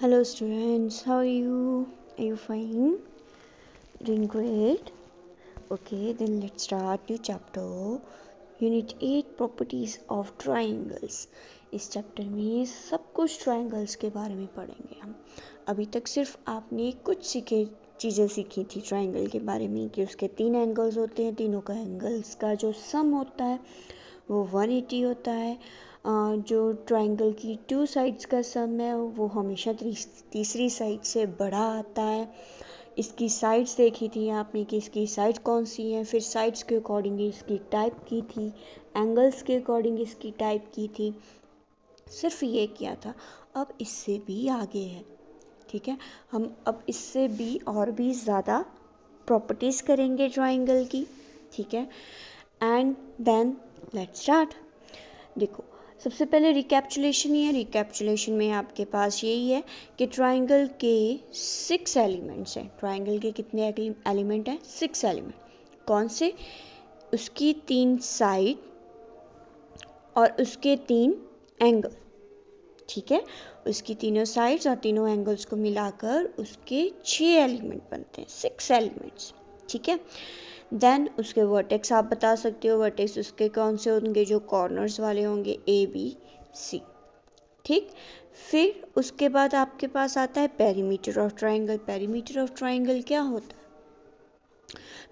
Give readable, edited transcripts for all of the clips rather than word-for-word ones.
Hello students, how are you? Are you fine? Doing great? Okay, then let's start new chapter. Unit 8 Properties of Triangles. इस chapter में सब कुछ triangles के बारे में पढ़ेंगे हम। अभी तक सिर्फ आपने कुछ चीज़ें सीखी थी ट्रायंगल के बारे में कि उसके 3 एंगल्स होते हैं, तीनों का एंगल्स का जो सम होता है वो 180 होता है। जो ट्रायंगल की 2 साइड्स का सम है वो हमेशा तीसरी साइड से बड़ा आता है। इसकी साइड्स देखी थी आपने कि इसकी साइड कौन सी हैं, फिर साइड्स के अकॉर्डिंग इसकी टाइप की थी, एंगल्स के अकॉर्डिंग इसकी टाइप की थी। सिर्फ ये किया था। अब इससे भी आगे है, ठीक है। हम अब इससे भी और भी ज़्यादा प्रॉपर्टीज़ करेंगे ट्रायंगल की, ठीक है। And then let's start. देखो, सबसे पहले रिकैप्चुलेशन ही है। रिकैप्चुलेशन में आपके पास यही है कि ट्राइंगल के 6 एलिमेंट्स हैं। ट्राइंगल के कितने एलिमेंट हैं? 6 एलिमेंट। कौन से? उसकी 3 साइड और उसके 3 एंगल, ठीक है। उसकी तीनों साइड्स और तीनों एंगल्स को मिलाकर उसके 6 एलिमेंट बनते हैं, 6 एलिमेंट्स, ठीक है। देन उसके वर्टेक्स आप बता सकते हो। वर्टेक्स उसके कौन से होंगे? जो कॉर्नर्स वाले होंगे, ABC, ठीक। फिर उसके बाद आपके पास आता है perimeter of triangle. Perimeter of triangle क्या होता है?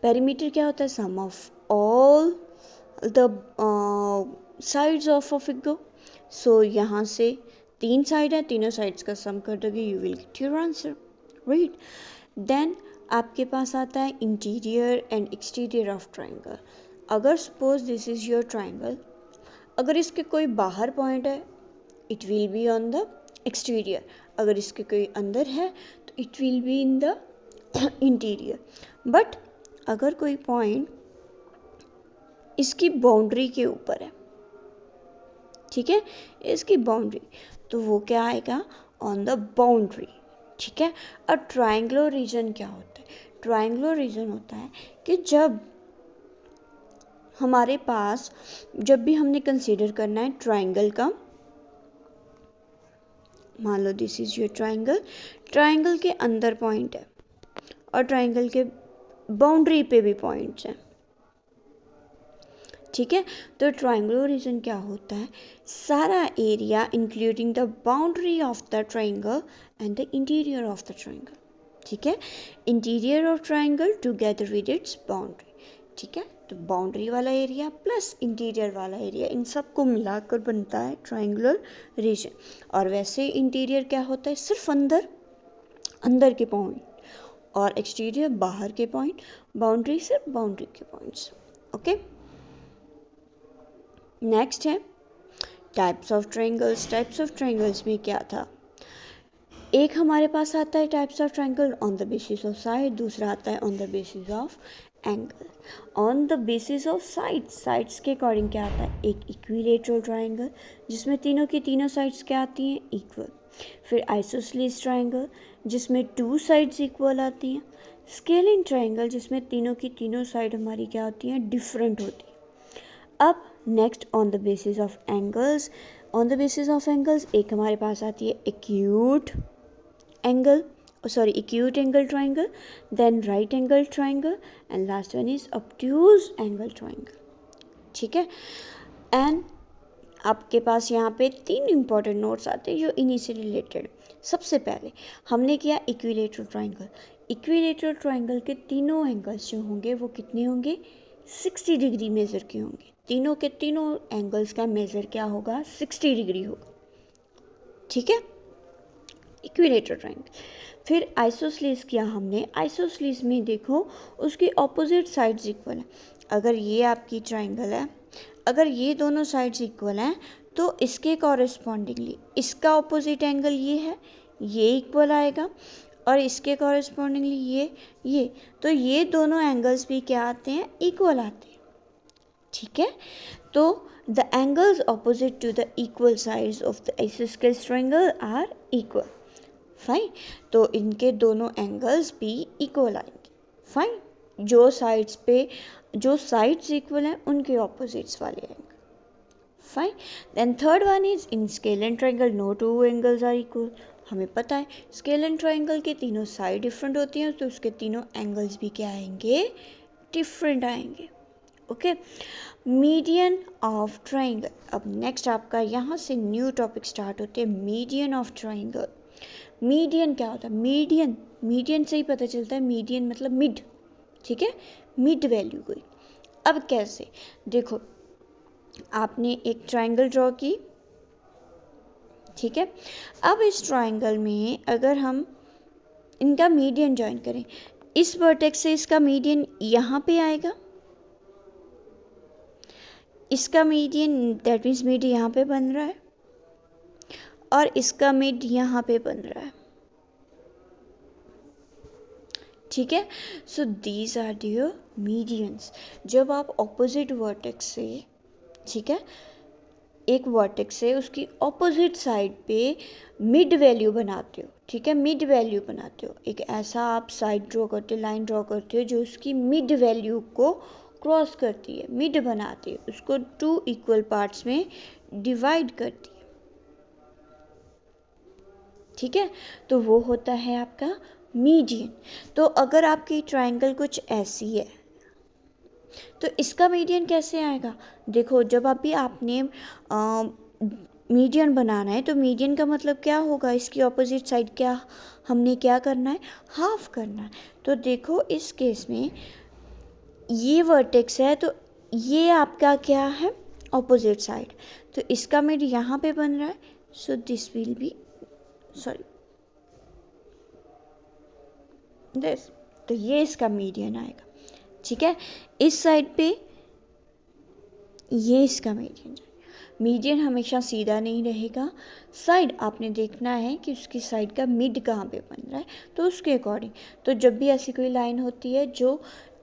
पेरीमीटर क्या होता है? Sum of all the sides of a figure. So यहाँ से 3 साइड है, तीनों साइड्स का सम कर दोगे, you will get your answer, right. Then आपके पास आता है interior and exterior of triangle. अगर suppose this is your triangle, अगर इसके कोई बाहर पॉइंट है, it will be on the exterior. अगर इसके कोई अंदर है तो it will be in the interior. But अगर कोई पॉइंट इसकी बाउंड्री के ऊपर है, ठीक है, इसकी बाउंड्री, तो वो क्या आएगा? ऑन द बाउंड्री, ठीक है। और ट्रायंगुलर रीजन क्या होता है? ट्रायंगुलर रीजन होता है कि जब हमारे पास, जब भी हमने कंसीडर करना है ट्रायंगल का, मान लो this is your triangle, triangle के अंदर पॉइंट है और ट्रायंगल के बाउंड्री पे भी पॉइंट्स हैं, ठीक है। तो ट्रायंगुलर रीजन क्या होता है? सारा area including the boundary of the triangle and the interior of the triangle, ठीक है। Interior of triangle together with its boundary, ठीक है। तो बाउंड्री वाला एरिया प्लस इंटीरियर वाला एरिया, इन सब को मिलाकर बनता है ट्रायंगुलर रीजन। और वैसे इंटीरियर क्या होता है? सिर्फ अंदर, अंदर के पॉइंट, और एक्सटीरियर बाहर के पॉइंट, बाउंड्री सिर्फ बाउंड्री के पॉइंट्स, ओके। नेक्स्ट है types of triangles. Types of triangles में क्या था? एक हमारे पास आता है types of triangle on the basis of side, दूसरा आता है on the basis of angle. On the basis of sides, sides के अकॉर्डिंग क्या आता है? एक इक्विलेटरल ट्रायंगल जिसमें तीनों की तीनों साइड्स क्या आती हैं? इक्वल। फिर आइसोसेलेस ट्रायंगल जिसमें 2 साइड्स इक्वल आती हैं। स्केलिन ट्रायंगल जिसमें तीनों की तीनों साइड हमारी क्या होती हैं? डिफरेंट होती हैं। अब next on the basis of angles. On the basis of angles एक हमारे पास आती है acute angle, sorry, acute angle triangle, then right angle triangle, and last one is obtuse angle triangle, ठीक है। एंड आपके पास यहाँ पे 3 इंपॉर्टेंट नोट्स आते हैं जो इन्हीं से रिलेटेड। सबसे पहले हमने किया इक्विलेटरल ट्राइंगल। इक्विलेटरल ट्राइंगल के तीनों एंगल्स जो होंगे वो कितने होंगे? 60 डिग्री मेज़र के होंगे। तीनों के तीनों एंगल्स का मेज़र क्या होगा? 60 डिग्री होगा, ठीक है, इक्विलेटरल ट्राइंगल। फिर आइसोसेलेस किया हमने। आइसोसेलेस में देखो उसकी ऑपोजिट साइड्स इक्वल है। अगर ये आपकी ट्राइंगल है, अगर ये दोनों साइड्स इक्वल हैं तो इसके कॉरेस्पॉन्डिंगली इसका ऑपोजिट एंगल ये है, ये इक्वल आएगा, और इसके कॉरेस्पॉन्डिंगली ये, तो ये दोनों एंगल्स भी क्या आते हैं? इक्वल आते हैं, ठीक है। तो the angles opposite to the equal sides of the isosceles triangle are equal, fine. तो इनके दोनों एंगल्स भी इक्वल आएंगे, फाइन। जो साइड्स पे, जो साइड्स इक्वल हैं उनके ऑपोजिट्स वाले angle, fine. Then third one is in scalene triangle no two angles are equal. हमें पता है स्केलर ट्राइंगल के तीनों साइड डिफरेंट होती हैं, तो उसके तीनों एंगल्स भी क्या आएंगे, डिफरेंट आएंगे। Okay, median of triangle. अब नेक्स्ट आपका यहाँ से न्यू टॉपिक स्टार्ट होते हैं, मीडियन ऑफ ट्राइंगल। मीडियन क्या होता है, मीडियन, मीडियन से ही पता चलता है, मीडियन मतलब मिड, ठीक है, मिड वैल्यू कोई। अब कैसे, देखो आपने एक ट्राइंगल ड्रॉ की, ठीक है, अब इस ट्राइंगल में अगर हम इनका मीडियन ज्वाइन करें, इस वर्टेक्स से इसका मीडियन यहाँ पे आएगा, इसका मीडियन दैट मीन्स मिड यहाँ पे बन रहा है, और इसका मिड यहाँ पे बन रहा है, ठीक है। So these are your medians. जब आप ऑपोजिट वर्टेक्स से, ठीक है, एक वर्टेक्स से उसकी ऑपोजिट साइड पे मिड वैल्यू बनाते हो, ठीक है, मिड वैल्यू बनाते हो, एक ऐसा आप साइड ड्रॉ करते हो, लाइन ड्रॉ करते हो जो उसकी मिड वैल्यू को क्रॉस करती है, मिड बनाती है, उसको 2 इक्वल पार्ट्स में डिवाइड करती है, ठीक है, तो वो होता है आपका मीडियन। तो अगर आपकी ट्राइंगल कुछ ऐसी है तो इसका मीडियन कैसे आएगा, देखो जब अभी आपने मीडियन बनाना है तो मीडियन का मतलब क्या होगा, इसकी ऑपोजिट साइड क्या हमने क्या करना है, हाफ करना है। तो देखो इस केस में ये वर्टेक्स है तो ये आपका क्या है, ऑपोजिट साइड, तो इसका मिड यहाँ पे बन रहा है, so this will be sorry this, तो ये इसका मीडियन आएगा, ठीक है। इस साइड पे ये इसका मीडियन, मीडियन हमेशा सीधा नहीं रहेगा, साइड आपने देखना है कि उसकी साइड का मिड कहाँ पे बन रहा है, तो उसके अकॉर्डिंग, तो जब भी ऐसी कोई लाइन होती है जो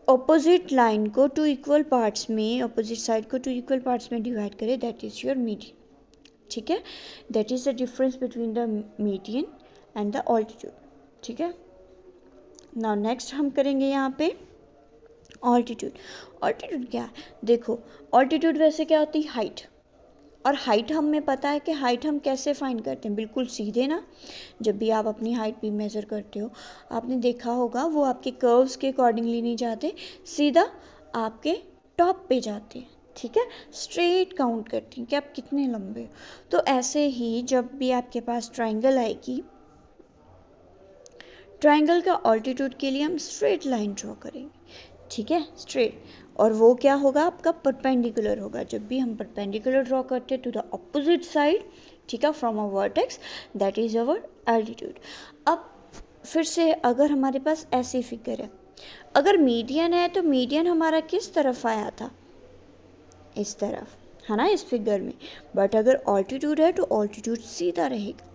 ऑपोजिट लाइन को 2 इक्वल पार्ट्स में, ऑपोजिट साइड को 2 इक्वल पार्ट्स में डिवाइड करे, दैट इज योर मीडियन, ठीक है, that is the difference between the median and the altitude, ठीक है। नाउ नेक्स्ट हम करेंगे यहाँ पे ऑल्टीट्यूड। ऑल्टीट्यूड क्या है, देखो ऑल्टीट्यूड वैसे क्या होती है, हाइट, और हाइट हमें पता है कि हाइट हम कैसे फाइंड करते हैं, बिल्कुल सीधे ना, जब भी आप अपनी हाइट भी मेज़र करते हो, आपने देखा होगा वो आपके कर्व्स के अकॉर्डिंगली नहीं जाते, सीधा आपके टॉप पे जाते हैं, ठीक है, स्ट्रेट काउंट करती हैं कि आप कितने लंबे हो। तो ऐसे ही जब भी आपके पास ट्राइंगल आएगी, ट्राइंगल का ऑल्टीट्यूड के लिए हम स्ट्रेट लाइन ड्रॉ करेंगे, ठीक है, स्ट्रेट, और वो क्या होगा आपका परपेंडिकुलर होगा, जब भी हम परपेंडिकुलर ड्रॉ करते हैं टू द ऑपोजिट साइड, ठीक है, from a vertex, that is our altitude. अब फिर से अगर हमारे पास ऐसी फिगर है, अगर मीडियन है तो मीडियन हमारा किस तरफ आया था, इस तरफ है ना, इस फिगर में, बट अगर ऑल्टीट्यूड है तो ऑल्टीट्यूड सीधा रहेगा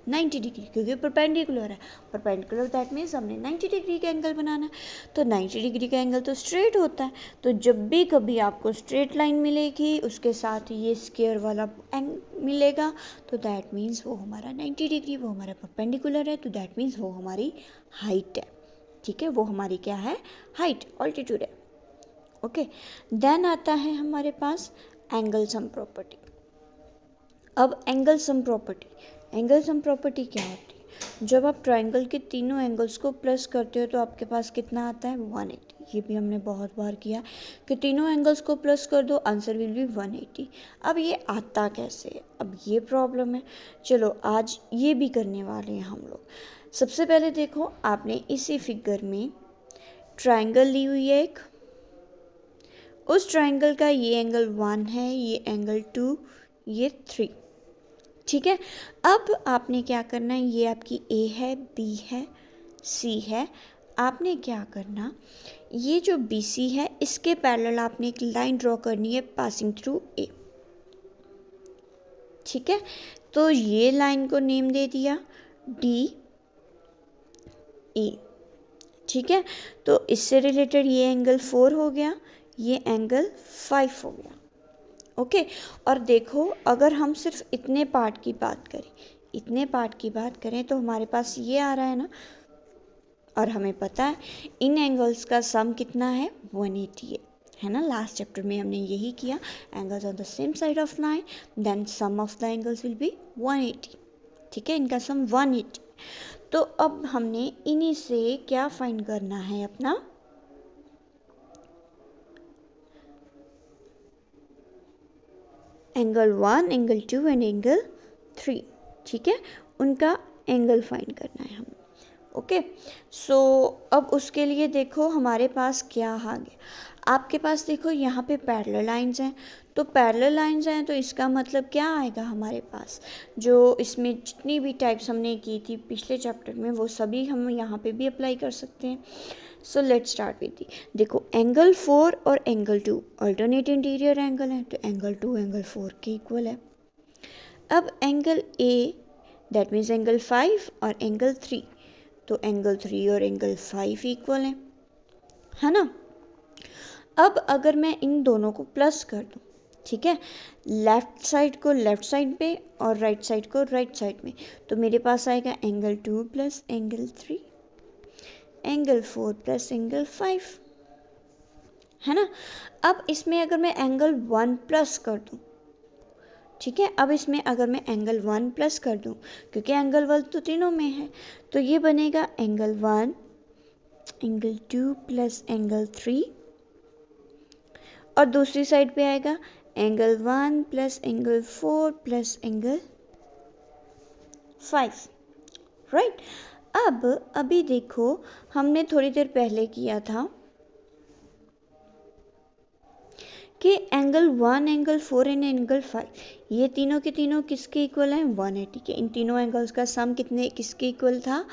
90 डिग्री, क्योंकि परपेंडिकुलर है, परपेंडिकुलर दैट मीन्स हमने 90 डिग्री का एंगल बनाना है, तो 90 डिग्री का एंगल तो स्ट्रेट होता है, तो जब भी कभी आपको स्ट्रेट लाइन मिलेगी उसके साथ ये स्क्वायर वाला मिलेगा, तो दैट मीन्स वो हमारा 90 डिग्री, वो हमारा परपेंडिकुलर है, तो दैट मीन्स वो हमारी हाइट है, ठीक है, वो हमारी क्या है, हाइट, ऑल्टीट्यूड है। ओके, देन आता है हमारे पास एंगल सम प्रॉपर्टी। अब angle sum property, angle sum property क्या होती है, जब आप ट्राइंगल के तीनों एंगल्स को प्लस करते हो तो आपके पास कितना आता है, 180। ये भी हमने बहुत बार किया कि तीनों एंगल्स को प्लस कर दो, आंसर विल बी 180। अब ये आता कैसे है, अब ये प्रॉब्लम है, चलो आज ये भी करने वाले हैं हम लोग। सबसे पहले देखो, आपने इसी फिगर में ट्राइंगल ली हुई है एक, उस ट्राइंगल का ये एंगल 1 है, ये एंगल 2, ये 3, ठीक है। अब आपने क्या करना है, ये आपकी ए है, बी है, सी है, आपने क्या करना, ये जो बी सी है इसके पैरेलल आपने एक लाइन ड्रॉ करनी है पासिंग थ्रू ए, ठीक है, तो ये लाइन को नेम दे दिया डी ई, ठीक है, तो इससे रिलेटेड ये एंगल 4 हो गया, ये एंगल 5 हो गया, ओके। और देखो अगर हम सिर्फ इतने पार्ट की बात करें, इतने पार्ट की बात करें तो हमारे पास ये आ रहा है ना, और हमें पता है इन एंगल्स का सम कितना है, 180 है ना, लास्ट चैप्टर में हमने यही किया, angles on the same side of line, then sum of the angles will be 180, ठीक है, इनका सम 180। तो अब हमने इन्हीं से क्या फाइंड करना है अपना एंगल 1, एंगल 2 एंड एंगल 3। ठीक है, उनका एंगल फाइंड करना है हमें। ओके, सो अब उसके लिए देखो हमारे पास क्या आ गया। आपके पास देखो यहाँ पे पैरेलल लाइंस हैं, तो पैरेलल लाइंस हैं तो इसका मतलब क्या आएगा हमारे पास, जो इसमें जितनी भी टाइप्स हमने की थी पिछले चैप्टर में वो सभी हम यहाँ पे भी अप्लाई कर सकते हैं। So let's start with the, देखो एंगल 4 और एंगल 2 अल्टरनेट इंटीरियर एंगल है, तो एंगल 2 एंगल 4 के इक्वल है। अब angle A that means angle 5 और एंगल 3, तो एंगल 3 और एंगल 5 इक्वल है ना। अब अगर मैं इन दोनों को प्लस कर दूं, ठीक है, लेफ्ट साइड को लेफ्ट साइड पे और राइट साइड को राइट साइड में, तो मेरे पास आएगा angle 2 plus angle 3, angle 4 plus angle 5, है ना। अब इसमें अगर मैं एंगल 1 प्लस कर दूं, ठीक है, अब इसमें अगर मैं एंगल 1 प्लस कर दूं, क्योंकि एंगल 1 तो तीनों में है, तो ये बनेगा एंगल 1 एंगल 2 प्लस एंगल 3, और दूसरी साइड पे आएगा angle 1 plus angle 4 plus angle 5, right. अब अभी देखो हमने थोड़ी देर पहले किया था कि एंगल 1 एंगल 4 एंड एंगल 5 ये तीनों के तीनों किसके इक्वल हैं, 180 के। इन तीनों एंगल्स का सम कितने किसके इक्वल था,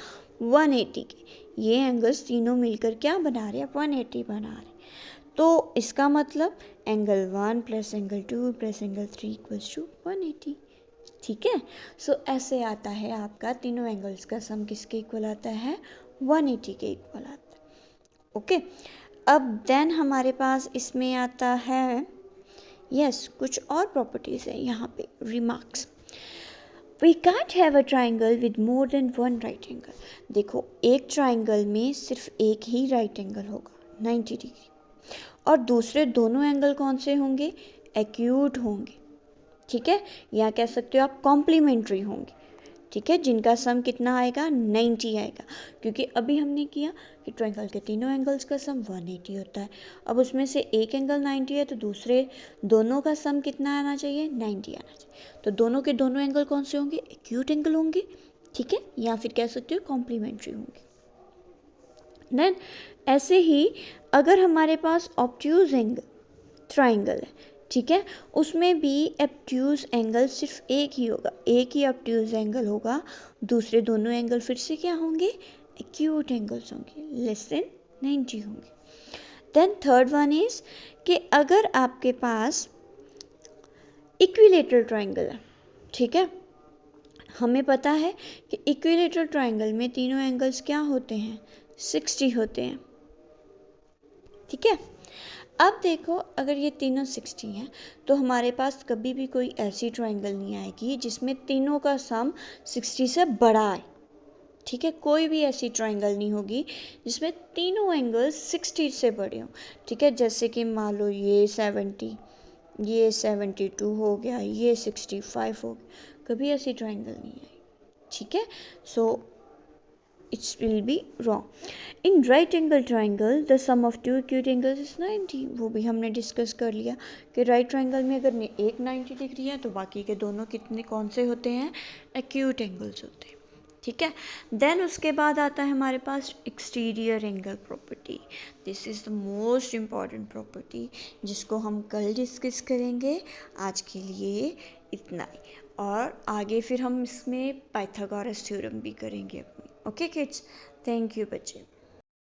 180 के। ये एंगल्स तीनों मिलकर क्या बना रहे हैं, 180 बना रहे हैं। तो इसका मतलब angle 1 plus angle 2 plus angle 3 equals to 180। ठीक है, सो ऐसे आता है आपका तीनों एंगल्स का सम किसके इक्वल आता है, 180 के इक्वल आता है। ओके, अब देन हमारे पास इसमें आता है कुछ और प्रॉपर्टीज है यहाँ पे, remarks. We can't have a triangle with more than one right angle. देखो एक ट्राइंगल में सिर्फ एक ही राइट एंगल होगा 90 डिग्री, और दूसरे दोनों एंगल कौन से होंगे, एक्यूट होंगे। ठीक है, या कह सकते हो आप कॉम्प्लीमेंट्री होंगे। ठीक है, जिनका सम कितना आएगा, 90 आएगा, क्योंकि अभी हमने किया कि ट्रायंगल के तीनों एंगल्स का सम 180 होता है। अब उसमें से एक एंगल 90 है तो दूसरे दोनों का सम कितना आना चाहिए, 90 आना चाहिए। तो दोनों के दोनों एंगल कौन से होंगे, एक्यूट एंगल होंगे। ठीक है, या फिर कह सकते हो कॉम्प्लीमेंट्री होंगे। देन ऐसे ही अगर हमारे पास ऑब्ट्यूज एंगल ट्राइंगल है, ठीक है, उसमें भी ऑब्ट्यूज एंगल सिर्फ एक ही होगा, एक ही ऑब्ट्यूज एंगल होगा, दूसरे दोनों एंगल फिर से क्या होंगे, एक्यूट एंगल्स होंगे, लेस देन 90 होंगे। देन थर्ड वन इज कि अगर आपके पास इक्विलेटरल ट्राइंगल है, ठीक है, हमें पता है कि इक्विलेटरल ट्राइंगल में तीनों एंगल्स क्या होते हैं, 60 होते हैं। ठीक है, अब देखो अगर ये तीनों 60 हैं तो हमारे पास कभी भी कोई ऐसी ट्राइंगल नहीं आएगी जिसमें तीनों का सम 60 से बड़ा आए। ठीक है, कोई भी ऐसी ट्राइंगल नहीं होगी जिसमें तीनों एंगल्स 60 से बड़े हों। ठीक है, जैसे कि मान लो ये 70, ये 72 हो गया, ये 65 हो गया, कभी ऐसी ट्राइंगल नहीं आई। ठीक है, सो it will be wrong. In right angle triangle the sum of two acute angles is 90। वो भी हमने डिस्कस कर लिया कि राइट ट्राइंगल में अगर एक 90 डिग्री है तो बाकी के दोनों कितने कौन से होते हैं, एक्यूट एंगल्स होते हैं। ठीक है, देन उसके बाद आता है हमारे पास exterior angle property. This is the most important property जिसको हम कल डिस्कस करेंगे। आज के लिए इतना ही, और आगे फिर हम इसमें पाइथागोरस थ्योरम भी करेंगे अपनी। ओके किड्स, थैंक यू बच्चे।